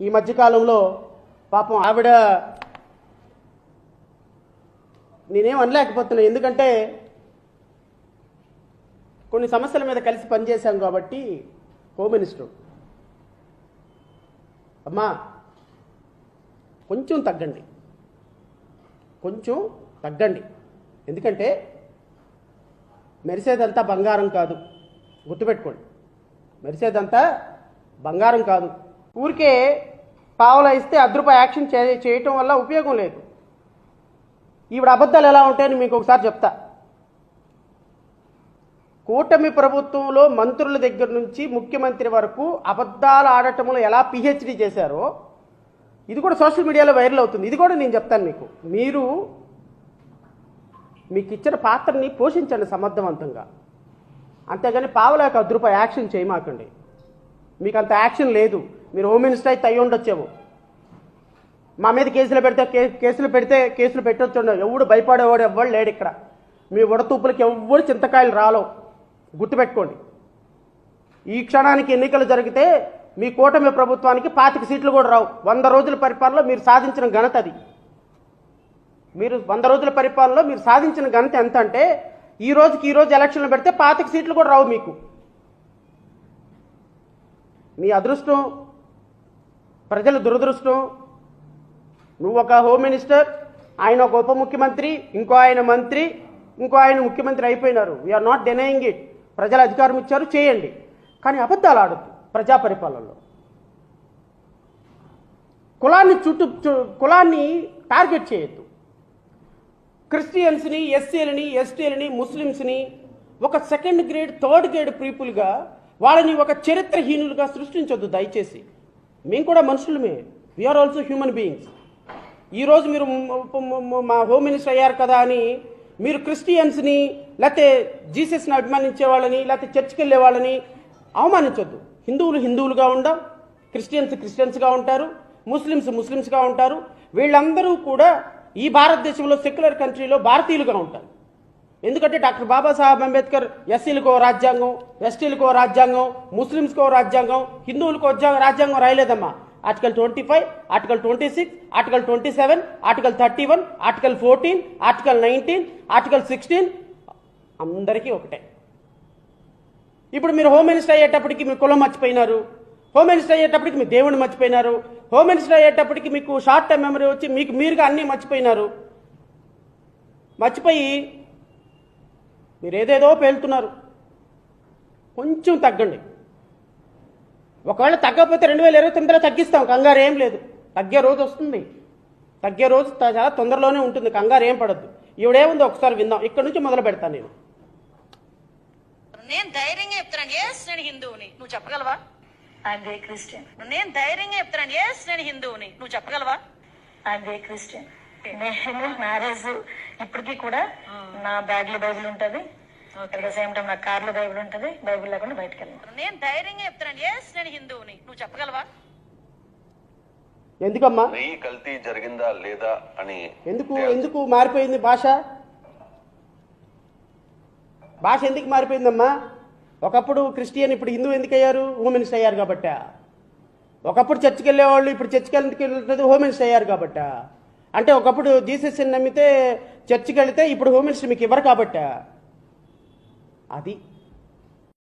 ఈ మధ్యకాలంలో పాపం ఆవిడ నేనేం అనలేకపోతున్నా, ఎందుకంటే కొన్ని సమస్యల మీద కలిసి పనిచేశాం కాబట్టి. హోమ్ మినిస్టర్ అమ్మా కొంచెం తగ్గండి, కొంచెం తగ్గండి. ఎందుకంటే మెరిసేదంతా బంగారం కాదు, గుర్తుపెట్టుకోండి. మెరిసేదంతా బంగారం కాదు. ఊరికే పావలా ఇస్తే ₹10 యాక్షన్ చేయటం వల్ల ఉపయోగం లేదు. ఈవిడ అబద్ధాలు ఎలా ఉంటాయని మీకు ఒకసారి చెప్తా. కూటమి ప్రభుత్వంలో మంత్రుల దగ్గర నుంచి ముఖ్యమంత్రి వరకు అబద్ధాలు ఆడటంలో ఎలా పిహెచ్డి చేశారో ఇది కూడా సోషల్ మీడియాలో వైరల్ అవుతుంది. ఇది కూడా నేను చెప్తాను మీకు. మీరు మీకు ఇచ్చిన పాత్రని పోషించండి సమర్థవంతంగా, అంతేగాని పావలాకి ₹10 యాక్షన్ చేయమాకండి. మీకు అంత యాక్షన్ లేదు. మీరు హోమ్ మినిస్టర్ అయితే అయ్యి ఉండొచ్చేమో. మా మీద కేసులు పెడితే కేసులు పెట్టొచ్చు. ఎవడు భయపడేవాడు ఎవ్వడు లేడు ఇక్కడ. మీ ఉడతూపులకి ఎవ్వడు చింతకాయలు రాలో, గుర్తుపెట్టుకోండి. ఈ క్షణానికి ఎన్నికలు జరిగితే మీ కూటమి ప్రభుత్వానికి 25 సీట్లు కూడా రావు. 100 రోజుల పరిపాలనలో మీరు సాధించిన ఘనత అది. మీరు 100 రోజుల పరిపాలనలో మీరు సాధించిన ఘనత ఎంత అంటే ఈ రోజు ఎలక్షన్లు పెడితే 25 సీట్లు కూడా రావు మీకు. మీ అదృష్టం, ప్రజల దురదృష్టం. నువ్వు ఒక హోమ్ మినిస్టర్, ఆయన ఒక ఉప ముఖ్యమంత్రి, ఇంకో ఆయన మంత్రి, ఇంకో ఆయన ముఖ్యమంత్రి అయిపోయినారు. We are not denying it. ప్రజల అధికారం ఇచ్చారు, చేయండి. కానీ అబద్ధాలు ఆడద్దు ప్రజా పరిపాలనలో. కులాన్ని టార్గెట్ చేయొద్దు. క్రిస్టియన్స్ని, ఎస్సీలని, ఎస్టీలని, ముస్లిమ్స్ని ఒక సెకండ్ గ్రేడ్, థర్డ్ గ్రేడ్ పీపుల్గా, వాళ్ళని ఒక చరిత్రహీనులుగా సృష్టించొద్దు దయచేసి. మేము కూడా మనుషులమే. We are also human beings. ఈరోజు మీరు మా హోమ్ మినిస్టర్ అయ్యారు కదా అని మీరు క్రిస్టియన్స్ని, లేకపోతే జీసస్ని అభిమానించే వాళ్ళని, లేకపోతే చర్చికి వెళ్ళే వాళ్ళని అవమానించొద్దు. హిందువులుగా ఉండం, క్రిస్టియన్స్గా ఉంటారు, ముస్లిమ్స్గా ఉంటారు. వీళ్ళందరూ కూడా ఈ భారతదేశంలో సెక్యులర్ కంట్రీలో భారతీయులుగా ఉంటారు. ఎందుకంటే డాక్టర్ బాబాసాహెబ్ అంబేద్కర్ ఎస్సీలకో రాజ్యాంగం, ఎస్టీలకో రాజ్యాంగం, ముస్లిమ్స్కో రాజ్యాంగం, హిందువులకో రాజ్యాంగం రాయలేదమ్మా. Article 25, article 26, article 27, article 31, article 14, article 19, article 16 అందరికీ ఒకటే. ఇప్పుడు మీరు హోమ్ మినిస్టర్ అయ్యేటప్పటికి మీ కులం మర్చిపోయినారు, హోమ్ మినిస్టర్ అయ్యేటప్పటికి మీ దేవుడిని మర్చిపోయినారు, హోమ్ మినిస్టర్ అయ్యేటప్పటికి మీకు షార్ట్ టైం మెమరీ వచ్చి మీరుగా అన్నీ మర్చిపోయినారు. మర్చిపోయి మీరు ఏదేదో పేలుతున్నారు. కొంచెం తగ్గండి. ఒకవేళ తగ్గకపోతే 2029లో తగ్గిస్తాం, కంగారు ఏం లేదు. తగ్గే రోజు వస్తుంది, తగ్గే రోజు చాలా తొందరలోనే ఉంటుంది, కంగారు ఏం పడద్దు. ఈవిడేముందో ఒకసారి విందాం. ఇక్కడ నుంచి మొదలు పెడతాను నేను. నేను ధైర్యంగా చెప్తున్నాను, ఎస్ నేను హిందువుని, నువ్వు చెప్పగలవా? I'm very Christian. నేను ధైర్యంగా చెప్తున్నాను, ఎస్ నేను హిందువుని, నువ్వు చెప్పగలవా? I'm very Christian. నేను మ్యారేజ్ ఇప్పటికీ కూడా నా బ్యాగ్ లో బైబిల్ ఉంటది, అట్ ద సేమ్ టైం నా కార్ లో బైబిల్ ఉంటది. బైబిల్ లేకుండా బయటకు వెళ్ళను. నేను ధైర్యంగా చెప్తున్నాను, ఎస్ నేను హిందువుని, నువ్వు చెప్పగలవా? ఎందుకమ్మా కల్తీ జరిగిందా లేదా అని ఎందుకు మారిపోయింది భాష ఎందుకు మారిపోయిందమ్మా? ఒకప్పుడు క్రిస్టియన్, ఇప్పుడు హిందూ ఎందుకు అయ్యారు? హోమ్ మినిస్టర్ అయ్యారు కాబట్ట. ఒకప్పుడు చర్చికి వెళ్ళేవాళ్ళు ఇప్పుడు చర్చికి వెళ్ళలేదు, హోమ్ మినిస్టర్ అయ్యారు కాబట్ట. అంటే ఒకప్పుడు జీసస్ని నమ్మితే చర్చికి వెళితే ఇప్పుడు హోమ్ మినిస్టర్ మీకు ఇవ్వరు కాబట్ట. అది